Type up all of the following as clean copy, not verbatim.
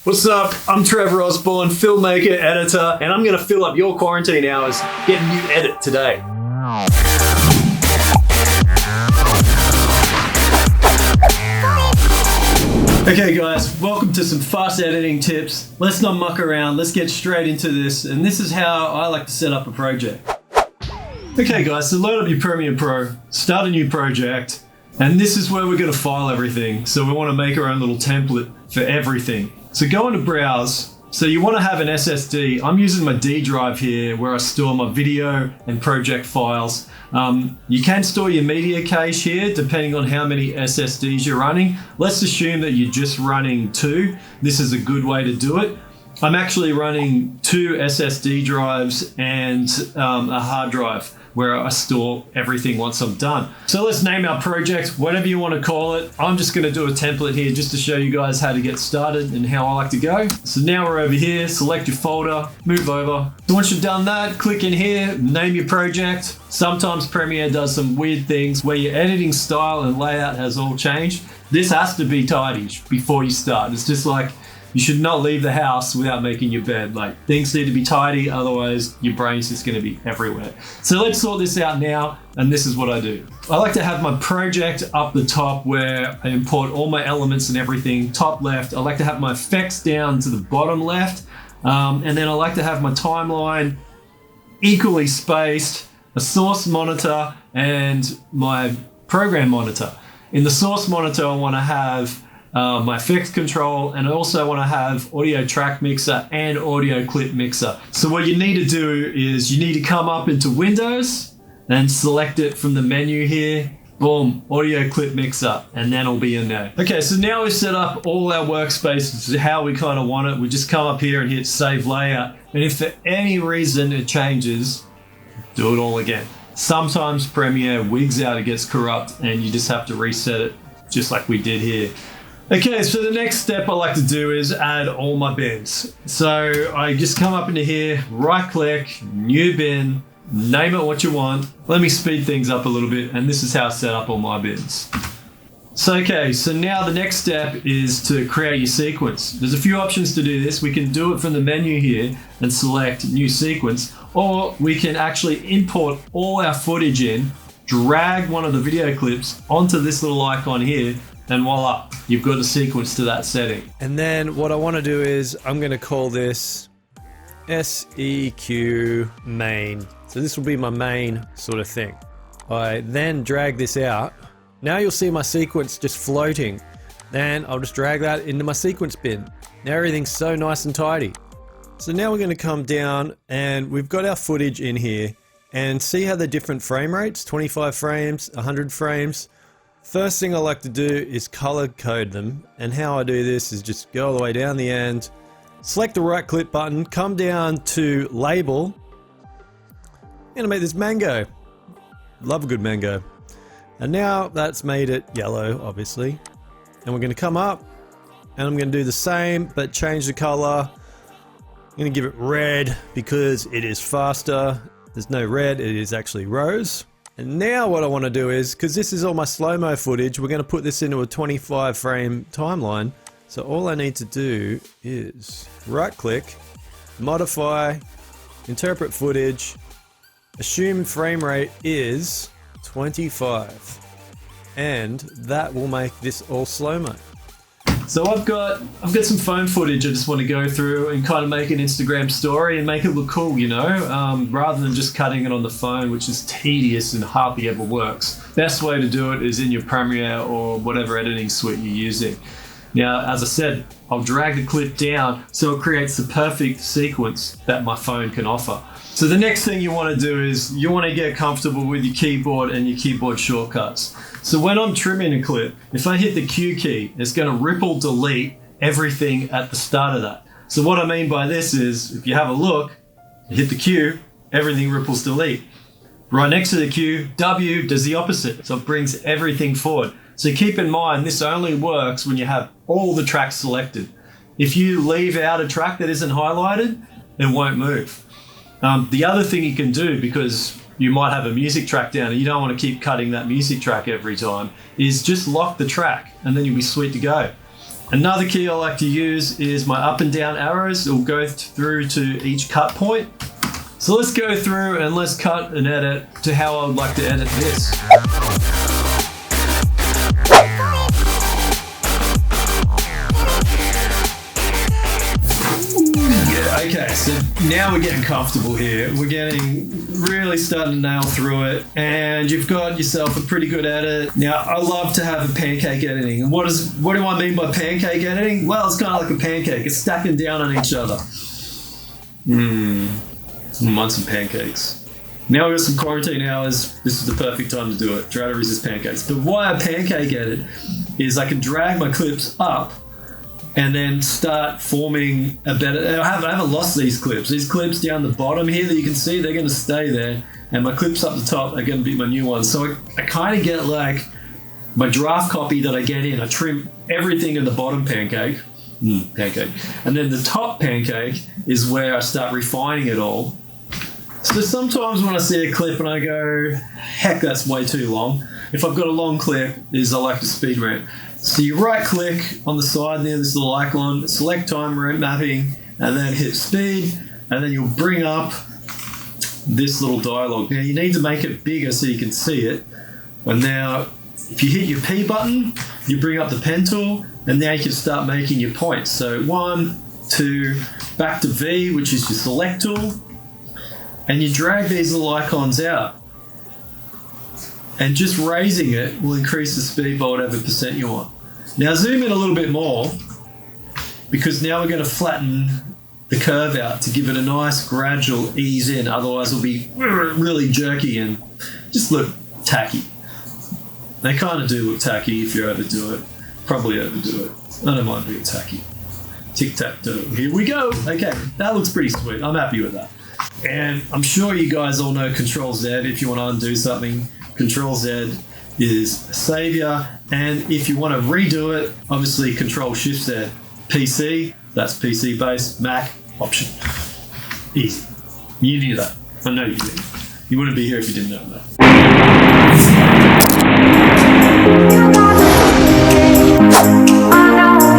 What's up? I'm Trevor Osborn, filmmaker, editor, and I'm going to fill up your quarantine hours getting you edit today. Okay guys, welcome to some fast editing tips. Let's not muck around, let's get straight into this, and this is how I like to set up a project. Okay guys, so load up your Premiere Pro, start a new project, and this is where we're going to file everything. So we want to make our own little template for everything. So go into Browse. So you want to have an SSD. I'm using my D drive here where I store my video and project files. You can store your media cache here depending on how many SSDs you're running. Let's assume that you're just running 2. This is a good way to do it. I'm actually running 2 SSD drives and a hard drive where I store everything once I'm done. So let's name our project, whatever you want to call it. I'm just going to do a template here just to show you guys how to get started and how I like to go. So now we're over here, select your folder, move over. So once you've done that, click in here, name your project. Sometimes Premiere does some weird things where your editing style and layout has all changed. This has to be tidy before you start. It's just like, you should not leave the house without making your bed. Like, things need to be tidy, otherwise your brain's just gonna be everywhere. So let's sort this out now, and this is what I do. I like to have my project up the top where I import all my elements and everything, top left. I like to have my effects down to the bottom left, and then I like to have my timeline equally spaced, a source monitor, and my program monitor. In the source monitor, I wanna have my effects control, and I also want to have audio track mixer and audio clip mixer. So what you need to do is you need to come up into Windows and select it from the menu here. Boom, audio clip mixer, and then it'll be in there. Okay, so now we've set up all our workspaces how we kind of want it. We just come up here and hit save layout. And if for any reason it changes, do it all again. Sometimes Premiere wigs out, it gets corrupt, and you just have to reset it just like we did here. Okay, so the next step I like to do is add all my bins. So I just come up into here, right click, new bin, name it what you want. Let me speed things up a little bit, and this is how I set up all my bins. So okay, so now the next step is to create your sequence. There's a few options to do this. We can do it from the menu here and select new sequence, or we can actually import all our footage in, drag one of the video clips onto this little icon here, and voila, you've got a sequence to that setting. And then what I want to do is I'm going to call this SEQ main. So this will be my main sort of thing. I then drag this out. Now you'll see my sequence just floating. Then I'll just drag that into my sequence bin. Now everything's so nice and tidy. So now we're going to come down and we've got our footage in here, and see how the different frame rates, 25 frames, 100 frames. First thing I like to do is color code them, and how I do this is just go all the way down the end, select the right click button, come down to label. I'm gonna make this mango. Love a good mango. And now that's made it yellow, obviously. And we're gonna come up, and I'm gonna do the same, but change the color. I'm gonna give it red because it is faster. There's no red, it is actually rose. And now what I want to do is, because this is all my slow-mo footage, we're going to put this into a 25 frame timeline. So all I need to do is right-click, modify, interpret footage, assume frame rate is 25. And that will make this all slow-mo. So I've got some phone footage I just want to go through and kind of make an Instagram story and make it look cool, you know, rather than just cutting it on the phone, which is tedious and hardly ever works. Best way to do it is in your Premiere or whatever editing suite you're using. Now, as I said, I'll drag the clip down so it creates the perfect sequence that my phone can offer. So the next thing you want to do is you want to get comfortable with your keyboard and your keyboard shortcuts. So when I'm trimming a clip, if I hit the Q key, it's going to ripple delete everything at the start of that. So what I mean by this is, if you have a look, hit the Q, everything ripples delete. Right next to the Q, W does the opposite. So it brings everything forward. So keep in mind, this only works when you have all the tracks selected. If you leave out a track that isn't highlighted, it won't move. The other thing you can do, because you might have a music track down and you don't want to keep cutting that music track every time, is just lock the track and then you'll be sweet to go. Another key I like to use is my up and down arrows. It will go through to each cut point. So let's go through and let's cut and edit to how I would like to edit this. Okay, so now we're getting comfortable here. We're really starting to nail through it, and you've got yourself a pretty good edit. Now, I love to have a pancake editing. And what do I mean by pancake editing? Well, it's kind of like a pancake. It's stacking down on each other. I want some pancakes. Now we've got some quarantine hours. This is the perfect time to do it. Try to resist pancakes. But why a pancake edit is I can drag my clips up and then start forming a better... I haven't lost these clips. These clips down the bottom here that you can see, they're going to stay there. And my clips up the top are going to be my new ones. So I kind of get like my draft copy that I get in. I trim everything in the bottom pancake. Pancake. And then the top pancake is where I start refining it all. So sometimes when I see a clip and I go, heck, that's way too long. If I've got a long clip, I like to speed ramp. So you right click on the side there, this little icon, select time ramp mapping, and then hit speed, and then you'll bring up this little dialog. Now you need to make it bigger so you can see it. And now if you hit your P button, you bring up the pen tool, and now you can start making your points. So 1, 2, back to V, which is your select tool, and you drag these little icons out. And just raising it will increase the speed by whatever percent you want. Now zoom in a little bit more, because now we're going to flatten the curve out to give it a nice gradual ease in. Otherwise it'll be really jerky and just look tacky. They kind of do look tacky if you overdo it. Probably overdo it. I don't mind being tacky. Tic-tac-toe. Here we go. Okay, that looks pretty sweet. I'm happy with that. And I'm sure you guys all know Control Z if you want to undo something. Control Z is savior, and if you want to redo it, obviously Control Shift Z. PC, that's PC based, Mac, option. Easy. You knew that. I know you did. You wouldn't be here if you didn't know that.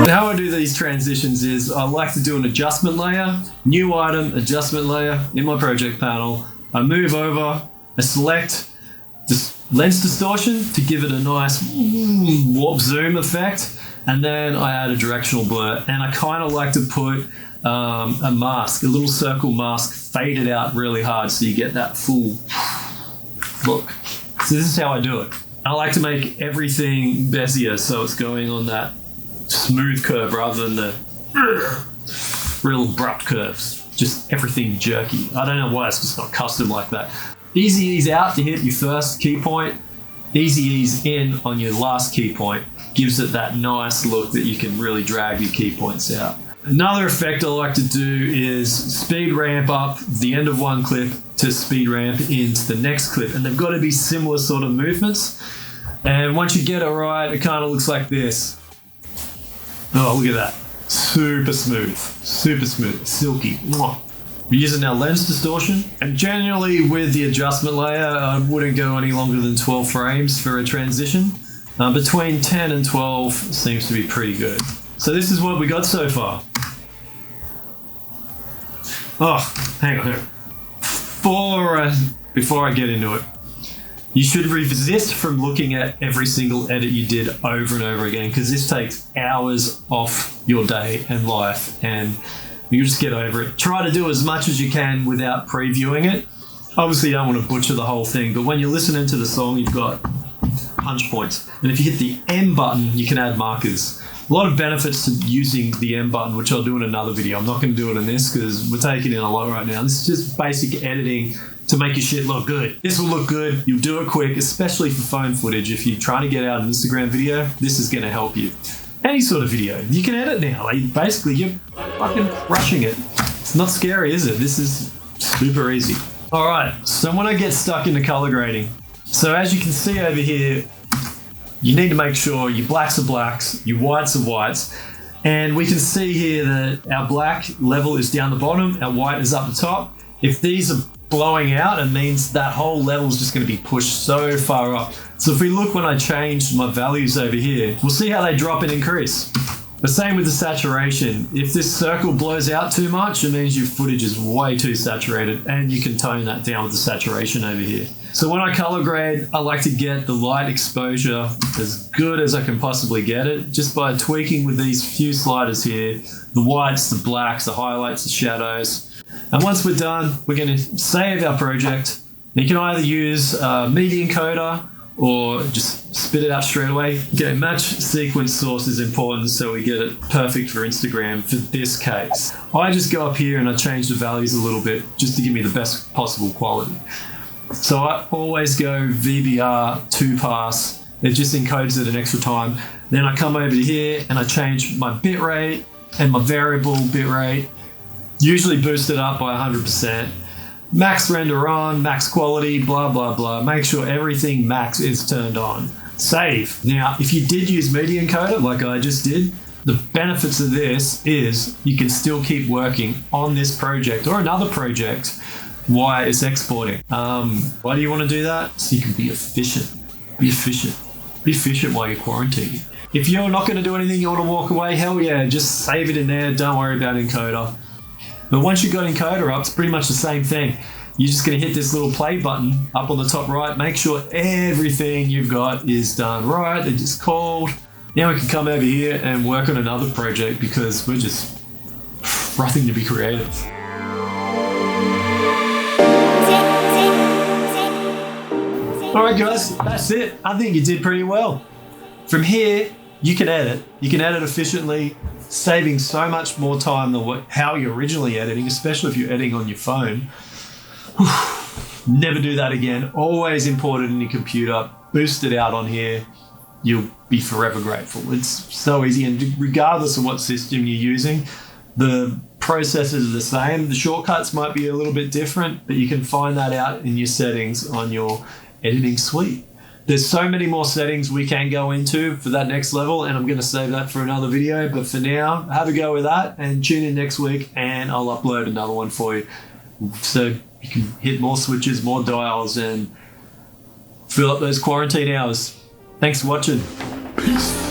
How I do these transitions is I like to do an adjustment layer, new item, adjustment layer in my project panel. I move over, I select this lens distortion to give it a nice warp zoom effect, and then I add a directional blur, and I kind of like to put a mask, a little circle mask, fade it out really hard so you get that full look. So this is how I do it. I like to make everything Bezier so it's going on that smooth curve rather than the real abrupt curves. Just everything jerky. I don't know why it's just not custom like that. Easy ease out to hit your first key point. Easy ease in on your last key point. Gives it that nice look that you can really drag your key points out. Another effect I like to do is speed ramp up the end of one clip to speed ramp into the next clip. And they've got to be similar sort of movements. And once you get it right, it kind of looks like this. Oh, look at that. Super smooth, silky. Mwah. We're using our lens distortion, and generally with the adjustment layer, I wouldn't go any longer than 12 frames for a transition. Between 10 and 12 seems to be pretty good. So this is what we got so far. Oh, hang on. Before I get into it, you should resist from looking at every single edit you did over and over again, because this takes hours off your day and life, and you just get over it. Try to do as much as you can without previewing it. Obviously you don't want to butcher the whole thing, but when you're listening to the song, you've got punch points. And if you hit the M button, you can add markers. A lot of benefits to using the M button, which I'll do in another video. I'm not going to do it in this because we're taking in a lot right now. This is just basic editing to make your shit look good. This will look good. You'll do it quick, especially for phone footage. If you're trying to get out an Instagram video, this is going to help you. Any sort of video. You can edit now. Like, basically, you're fucking rushing it. It's not scary, is it? This is super easy. All right, so when I get stuck into color grading, so as you can see over here, you need to make sure your blacks are blacks, your whites are whites, and we can see here that our black level is down the bottom, our white is up the top. If these are blowing out, it means that whole level is just going to be pushed so far up. So if we look when I change my values over here, we'll see how they drop and increase. The same with the saturation. If this circle blows out too much, it means your footage is way too saturated, and you can tone that down with the saturation over here. So when I color grade, I like to get the light exposure as good as I can possibly get it, just by tweaking with these few sliders here, the whites, the blacks, the highlights, the shadows. And once we're done, we're going to save our project. You can either use a media encoder or just spit it out straight away. Okay, match sequence source is important so we get it perfect for Instagram for this case. I just go up here and I change the values a little bit just to give me the best possible quality. So I always go VBR 2 pass. It just encodes it an extra time. Then I come over here and I change my bitrate and my variable bitrate. Usually boost it up by 100%. Max render on, max quality, blah, blah, blah. Make sure everything max is turned on. Save. Now, if you did use media encoder like I just did, the benefits of this is you can still keep working on this project or another project while it's exporting. Why do you want to do that? So you can be efficient. Be efficient. Be efficient while you're quarantining. If you're not going to do anything, you want to walk away, hell yeah, just save it in there. Don't worry about encoder. But once you've got encoder up, it's pretty much the same thing. You're just going to hit this little play button up on the top right. Make sure everything you've got is done right. It is called. Now we can come over here and work on another project because we're just frothing to be creative. All right, guys, that's it. I think you did pretty well. From here, you can edit. You can edit efficiently, saving so much more time than how you're originally editing, especially if you're editing on your phone. Never do that again. Always import it in your computer, boost it out on here. You'll be forever grateful. It's so easy, and regardless of what system you're using, the processes are the same. The shortcuts might be a little bit different, but you can find that out in your settings on your editing suite. There's so many more settings we can go into for that next level, and I'm going to save that for another video. But for now, have a go with that and tune in next week and I'll upload another one for you. So you can hit more switches, more dials, and fill up those quarantine hours. Thanks for watching. Peace.